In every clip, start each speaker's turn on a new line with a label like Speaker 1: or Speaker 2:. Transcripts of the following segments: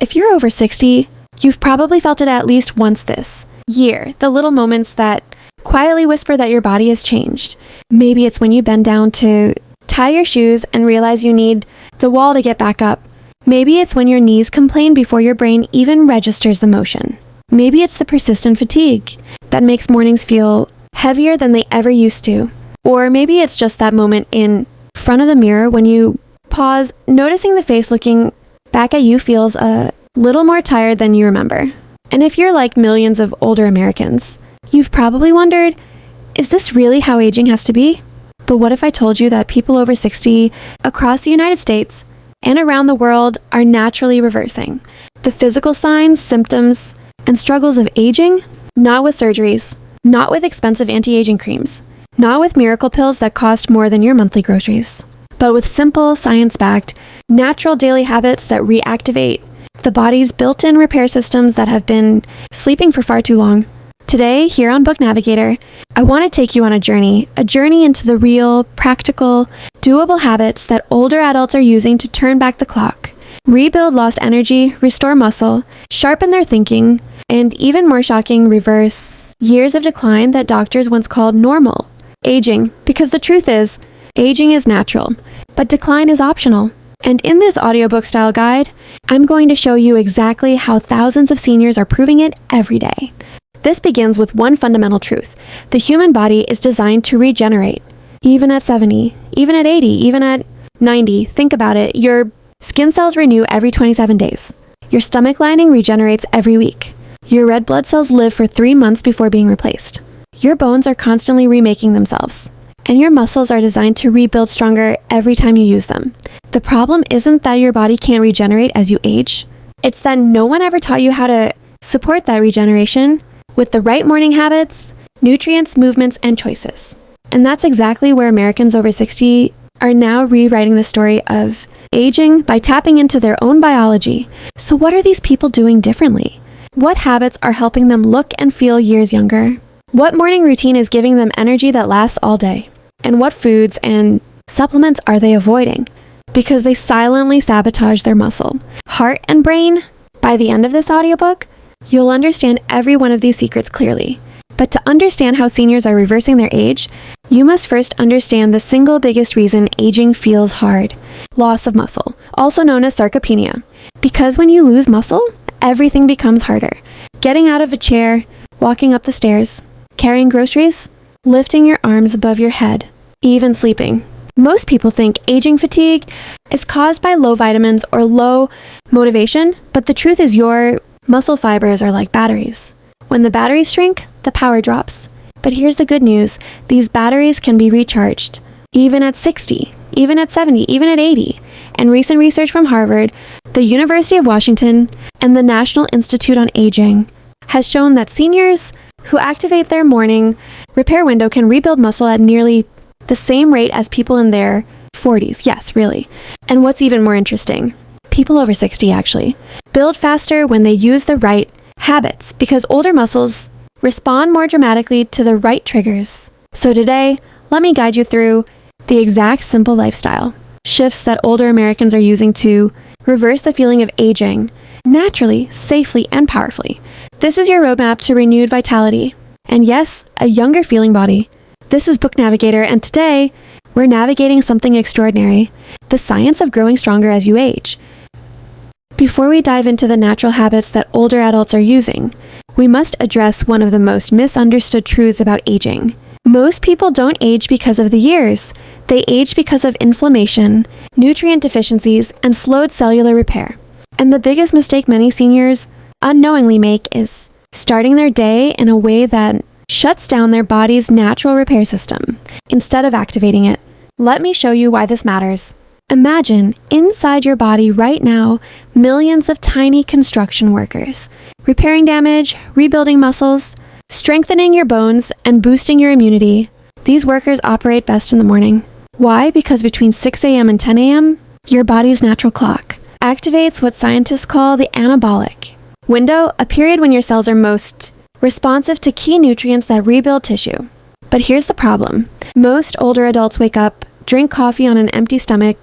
Speaker 1: If you're over 60, you've probably felt it at least once this year, the little moments that quietly whisper that your body has changed. Maybe it's when you bend down to tie your shoes and realize you need the wall to get back up. Maybe it's when your knees complain before your brain even registers the motion. Maybe it's the persistent fatigue that makes mornings feel heavier than they ever used to. Or maybe it's just that moment in front of the mirror when you pause, noticing the face looking back at you feels a little more tired than you remember. And if you're like millions of older Americans, you've probably wondered, is this really how aging has to be? But what if I told you that people over 60 across the United States and around the world are naturally reversing the physical signs, symptoms, and struggles of aging? Not with surgeries, not with expensive anti-aging creams, not with miracle pills that cost more than your monthly groceries, but with simple, science-backed, natural daily habits that reactivate the body's built-in repair systems that have been sleeping for far too long. Today, here on Book Navigator, I want to take you on a journey into the real, practical, doable habits that older adults are using to turn back the clock, rebuild lost energy, restore muscle, sharpen their thinking, and even more shocking, reverse years of decline that doctors once called normal aging. Because the truth is, aging is natural, but decline is optional. And in this audiobook style guide, I'm going to show you exactly how thousands of seniors are proving it every day. This begins with one fundamental truth. The human body is designed to regenerate. Even at 70, even at 80, even at 90, think about it. Your skin cells renew every 27 days. Your stomach lining regenerates every week. Your red blood cells live for 3 months before being replaced. Your bones are constantly remaking themselves. And your muscles are designed to rebuild stronger every time you use them. The problem isn't that your body can't regenerate as you age. It's that no one ever taught you how to support that regeneration with the right morning habits, nutrients, movements, and choices. And that's exactly where Americans over 60 are now rewriting the story of aging by tapping into their own biology. So what are these people doing differently? What habits are helping them look and feel years younger? What morning routine is giving them energy that lasts all day? And what foods and supplements are they avoiding? Because they silently sabotage their muscle, heart, and brain. By the end of this audiobook, you'll understand every one of these secrets clearly. But to understand how seniors are reversing their age, you must first understand the single biggest reason aging feels hard: loss of muscle, also known as sarcopenia. Because when you lose muscle, everything becomes harder. Getting out of a chair, walking up the stairs, carrying groceries, lifting your arms above your head, even sleeping. Most people think aging fatigue is caused by low vitamins or low motivation, but the truth is your muscle fibers are like batteries. When the batteries shrink, the power drops. But here's the good news. These batteries can be recharged, even at 60, even at 70, even at 80. And recent research from Harvard, the University of Washington, and the National Institute on Aging has shown that seniors who activate their morning repair window can rebuild muscle at nearly the same rate as people in their 40s. Yes, really. And what's even more interesting, people over 60 actually build faster when they use the right habits, because older muscles respond more dramatically to the right triggers. So today, let me guide you through the exact simple lifestyle shifts that older Americans are using to reverse the feeling of aging naturally, safely, and powerfully. This is your roadmap to renewed vitality. And yes, a younger feeling body. This is Book Navigator, and today, we're navigating something extraordinary: the science of growing stronger as you age. Before we dive into the natural habits that older adults are using, we must address one of the most misunderstood truths about aging. Most people don't age because of the years. They age because of inflammation, nutrient deficiencies, and slowed cellular repair. And the biggest mistake many seniors unknowingly make is starting their day in a way that shuts down their body's natural repair system instead of activating it. Let me show you why this matters. Imagine inside your body right now millions of tiny construction workers, repairing damage, rebuilding muscles, strengthening your bones, and boosting your immunity. These workers operate best in the morning. Why? Because between 6 a.m. and 10 a.m., your body's natural clock activates what scientists call the anabolic window, a period when your cells are most responsive to key nutrients that rebuild tissue. But here's the problem. Most older adults wake up, drink coffee on an empty stomach,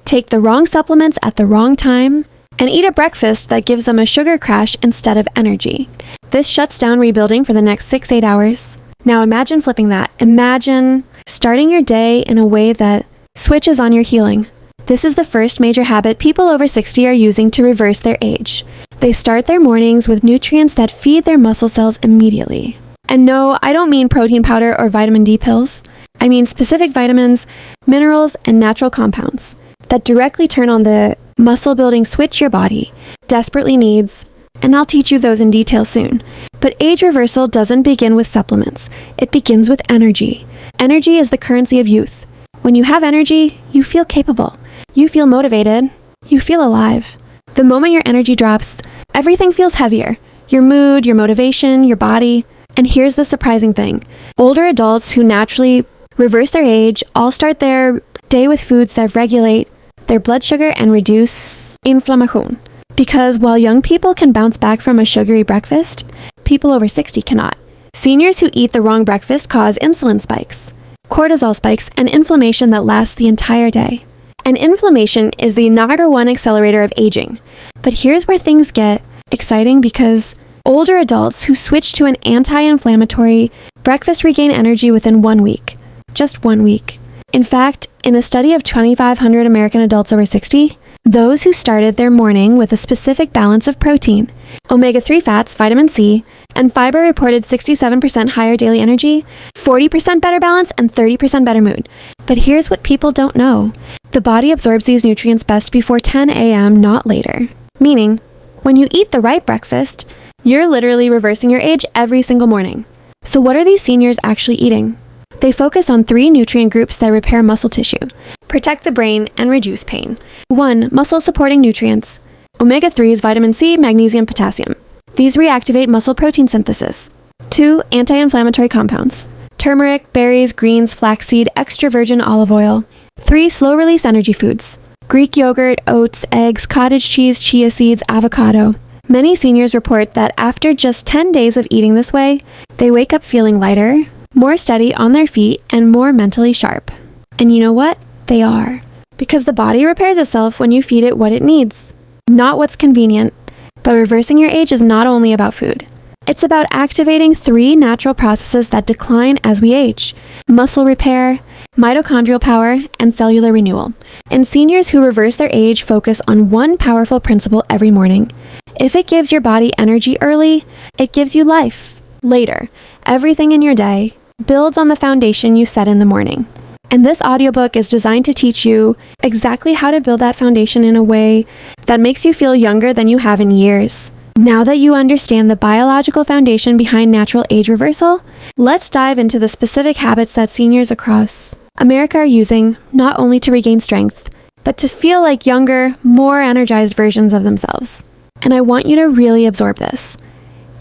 Speaker 1: take the wrong supplements at the wrong time, and eat a breakfast that gives them a sugar crash instead of energy. This shuts down rebuilding for the next 6-8 hours. Now imagine flipping that. Imagine starting your day in a way that switches on your healing. This is the first major habit people over 60 are using to reverse their age. They start their mornings with nutrients that feed their muscle cells immediately. And no, I don't mean protein powder or vitamin D pills. I mean specific vitamins, minerals, and natural compounds that directly turn on the muscle building switch your body desperately needs, and I'll teach you those in detail soon. But age reversal doesn't begin with supplements. It begins with energy. Energy is the currency of youth. When you have energy, you feel capable. You feel motivated. You feel alive. The moment your energy drops, everything feels heavier. Your mood, your motivation, your body. And here's the surprising thing. Older adults who naturally reverse their age all start their day with foods that regulate their blood sugar and reduce inflammation. Because while young people can bounce back from a sugary breakfast, people over 60 cannot. Seniors who eat the wrong breakfast cause insulin spikes, cortisol spikes, and inflammation that lasts the entire day. And inflammation is the #1 accelerator of aging. But here's where things get exciting, because older adults who switch to an anti-inflammatory breakfast regain energy within 1 week. Just 1 week. In fact, in a study of 2,500 American adults over 60, those who started their morning with a specific balance of protein, omega-3 fats, vitamin C, and fiber reported 67% higher daily energy, 40% better balance, and 30% better mood. But here's what people don't know. The body absorbs these nutrients best before 10 a.m., not later. Meaning, when you eat the right breakfast, you're literally reversing your age every single morning. So what are these seniors actually eating? They focus on 3 nutrient groups that repair muscle tissue, protect the brain, and reduce pain. 1. Muscle-supporting nutrients. Omega-3s, vitamin C, magnesium, potassium. These reactivate muscle protein synthesis. 2. Anti-inflammatory compounds. Turmeric, berries, greens, flaxseed, extra virgin olive oil. 3. Slow-release energy foods. Greek yogurt, oats, eggs, cottage cheese, chia seeds, avocado. Many seniors report that after just 10 days of eating this way, they wake up feeling lighter, more steady on their feet, and more mentally sharp. And you know what? They are. Because the body repairs itself when you feed it what it needs, not what's convenient. But reversing your age is not only about food. It's about activating 3 natural processes that decline as we age: muscle repair, mitochondrial power, and cellular renewal. And seniors who reverse their age focus on one powerful principle every morning. If it gives your body energy early, it gives you life later. Everything in your day builds on the foundation you set in the morning. And this audiobook is designed to teach you exactly how to build that foundation in a way that makes you feel younger than you have in years. Now that you understand the biological foundation behind natural age reversal, let's dive into the specific habits that seniors across America are using, not only to regain strength, but to feel like younger, more energized versions of themselves. And I want you to really absorb this.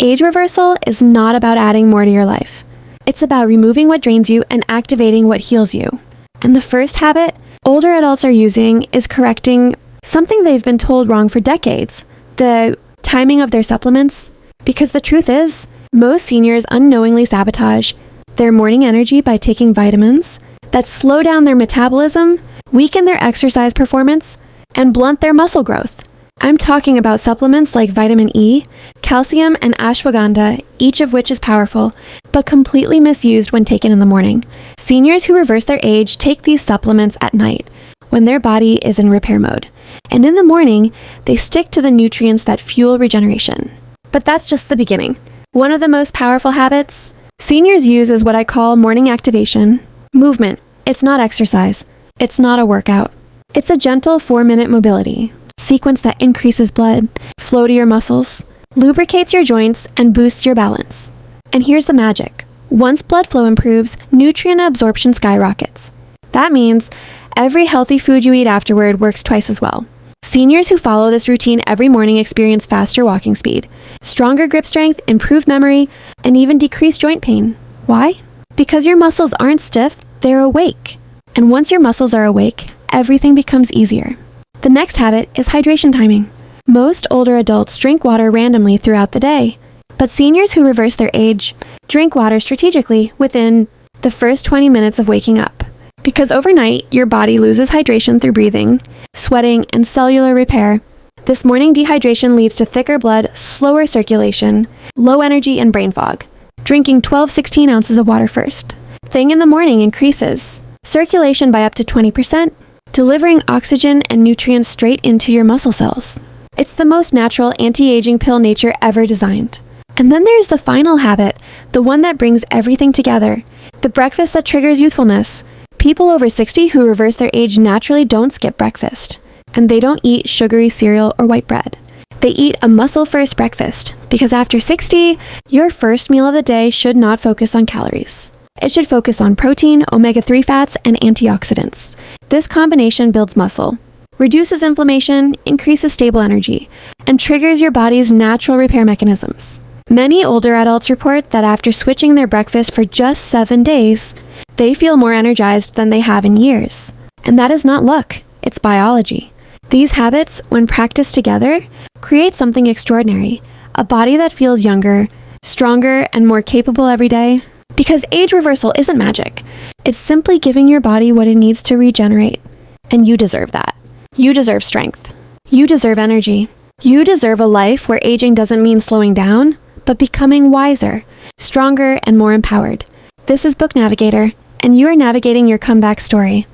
Speaker 1: Age reversal is not about adding more to your life. It's about removing what drains you and activating what heals you. And the first habit older adults are using is correcting something they've been told wrong for decades: the timing of their supplements. Because the truth is, most seniors unknowingly sabotage their morning energy by taking vitamins that slow down their metabolism, weaken their exercise performance, and blunt their muscle growth. I'm talking about supplements like vitamin E, calcium, and ashwagandha, each of which is powerful, but completely misused when taken in the morning. Seniors who reverse their age take these supplements at night, when their body is in repair mode. And in the morning, they stick to the nutrients that fuel regeneration. But that's just the beginning. One of the most powerful habits seniors use is what I call morning activation. Movement. It's not exercise. It's not a workout. It's a gentle 4-minute mobility sequence that increases blood flow to your muscles, lubricates your joints, and boosts your balance. And here's the magic. Once blood flow improves, nutrient absorption skyrockets. That means every healthy food you eat afterward works twice as well. Seniors who follow this routine every morning experience faster walking speed, stronger grip strength, improved memory, and even decreased joint pain. Why? Because your muscles aren't stiff, they're awake. And once your muscles are awake, everything becomes easier. The next habit is hydration timing. Most older adults drink water randomly throughout the day, but seniors who reverse their age drink water strategically within the first 20 minutes of waking up. Because overnight, your body loses hydration through breathing, sweating, and cellular repair, This morning dehydration leads to thicker blood, slower circulation, low energy, and brain fog. Drinking 12-16 ounces of water first thing in the morning increases circulation by up to 20%, delivering oxygen and nutrients straight into your muscle cells. It's the most natural anti-aging pill nature ever designed. And then there's the final habit, the one that brings everything together, the breakfast that triggers youthfulness. People over 60 who reverse their age naturally don't skip breakfast, and they don't eat sugary cereal or white bread. They eat a muscle-first breakfast, because after 60, your first meal of the day should not focus on calories. It should focus on protein, omega-3 fats, and antioxidants. This combination builds muscle, reduces inflammation, increases stable energy, and triggers your body's natural repair mechanisms. Many older adults report that after switching their breakfast for just 7 days, they feel more energized than they have in years. And that is not luck, it's biology. These habits, when practiced together, create something extraordinary, a body that feels younger, stronger, and more capable every day. Because age reversal isn't magic. It's simply giving your body what it needs to regenerate. And you deserve that. You deserve strength. You deserve energy. You deserve a life where aging doesn't mean slowing down, but becoming wiser, stronger, and more empowered. This is Book Navigator, and you are navigating your comeback story.